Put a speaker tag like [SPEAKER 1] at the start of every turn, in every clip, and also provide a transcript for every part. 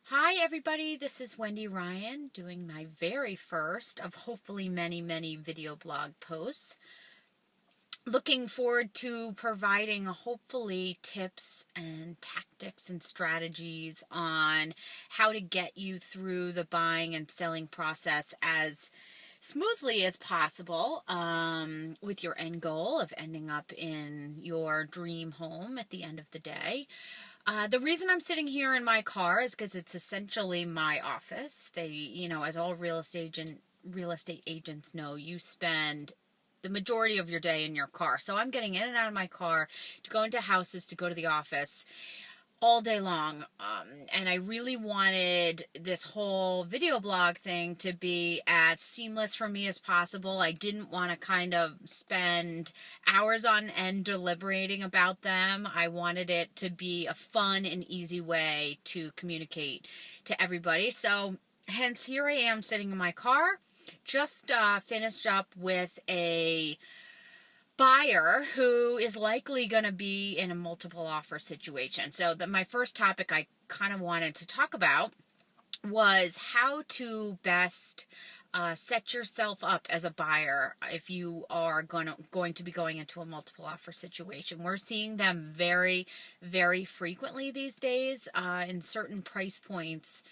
[SPEAKER 1] Hi everybody, this is Wendy Ryan doing my very first of hopefully many video blog posts. Looking forward to providing hopefully tips and tactics and strategies on how to get you through the buying and selling process as smoothly as possible, with your end goal of ending up in your dream home at the end of the day. The reason I'm sitting here in my car is because it's essentially my office. As all real estate agents know, you spend the majority of your day in your car. So I'm getting in and out of my car to go into houses, to go to the office all day long. And I really wanted this whole video blog thing to be as seamless for me as possible. I didn't want to kind of spend hours on end deliberating about them. I wanted it to be a fun and easy way to communicate to everybody. So hence here I am sitting in my car, just finished up with a buyer who is likely going to be in a multiple offer situation. So my first topic I kind of wanted to talk about was how to best set yourself up as a buyer if you are going to be going into a multiple offer situation. We're seeing them very frequently these days. In certain price points,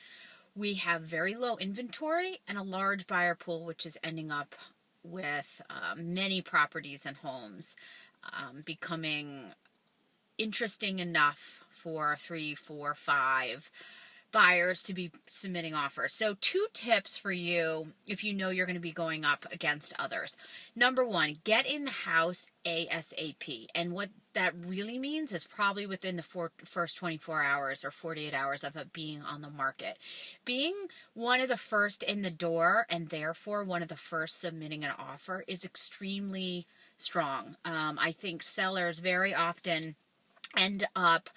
[SPEAKER 1] we have very low inventory and a large buyer pool, which is ending up with many properties and homes becoming interesting enough for 3, 4, 5 buyers to be submitting offers. So 2 tips for you if you know you're going to be going up against others. Number 1, get in the house ASAP. And what that really means is probably within the first 24 hours or 48 hours of it being on the market. Being one of the first in the door and therefore one of the first submitting an offer is extremely strong. I think sellers very often end up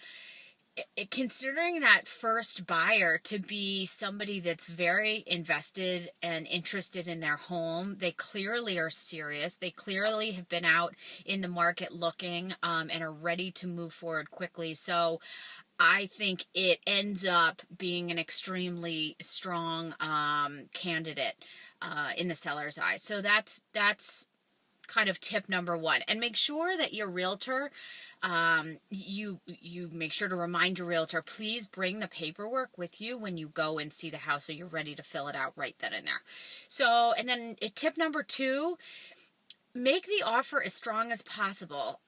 [SPEAKER 1] considering that first buyer to be somebody that's very invested and interested in their home. They clearly are serious. They clearly have been out in the market looking and are ready to move forward quickly. So I think it ends up being an extremely strong candidate in the seller's eyes. So that's kind of tip number 1. And make sure that your realtor, you make sure to remind your realtor, please bring the paperwork with you when you go and see the house so you're ready to fill it out right then and there. So, and then tip number 2, make the offer as strong as possible.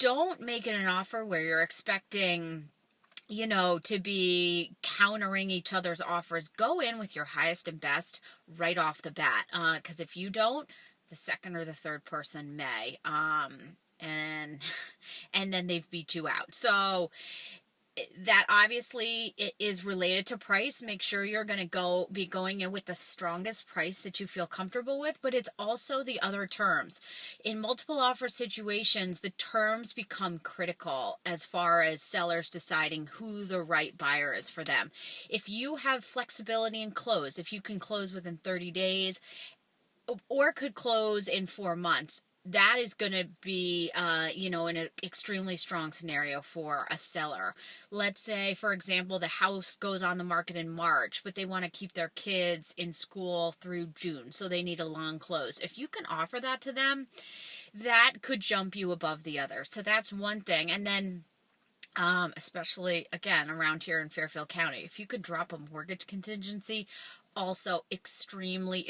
[SPEAKER 1] Don't make it an offer where you're expecting to be countering each other's offers. Go in with your highest and best right off the bat. Because if you don't, the second or the third person may, and then they've beat you out. So that obviously is related to price. Make sure you're going to be going in with the strongest price that you feel comfortable with, but it's also the other terms. In multiple offer situations, the terms become critical as far as sellers deciding who the right buyer is for them. If you have flexibility in close, if you can close within 30 days, or could close in 4 months, that is going to be, an extremely strong scenario for a seller. Let's say, for example, the house goes on the market in March, but they want to keep their kids in school through June, so they need a long close. If you can offer that to them, that could jump you above the other. So that's one thing. And then especially, again, around here in Fairfield County, if you could drop a mortgage contingency, also extremely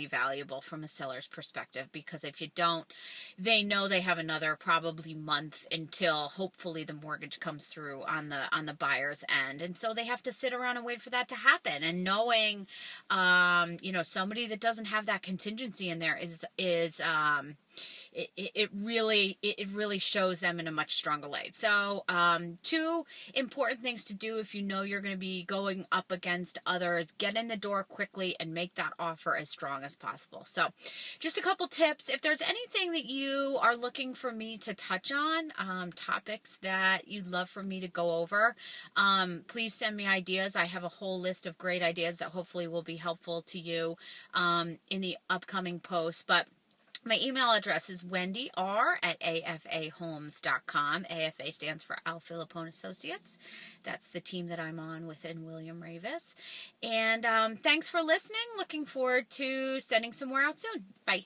[SPEAKER 1] valuable from a seller's perspective, because if you don't, they know they have another probably month until hopefully the mortgage comes through on the buyer's end, and so they have to sit around and wait for that to happen. And knowing somebody that doesn't have that contingency in there is it really shows them in a much stronger light. So 2 important things to do if you know you're going to be going up against others: get in the door quickly and make that offer as strong as possible. So just a couple tips. If there's anything that you are looking for me to touch on, topics that you'd love for me to go over, please send me ideas. I have a whole list of great ideas that hopefully will be helpful to you in the upcoming posts. But My email address is wendyr@afahomes.com. AFA stands for Al Philippone Associates. That's the team that I'm on within William Ravis. And thanks for listening. Looking forward to sending some more out soon. Bye.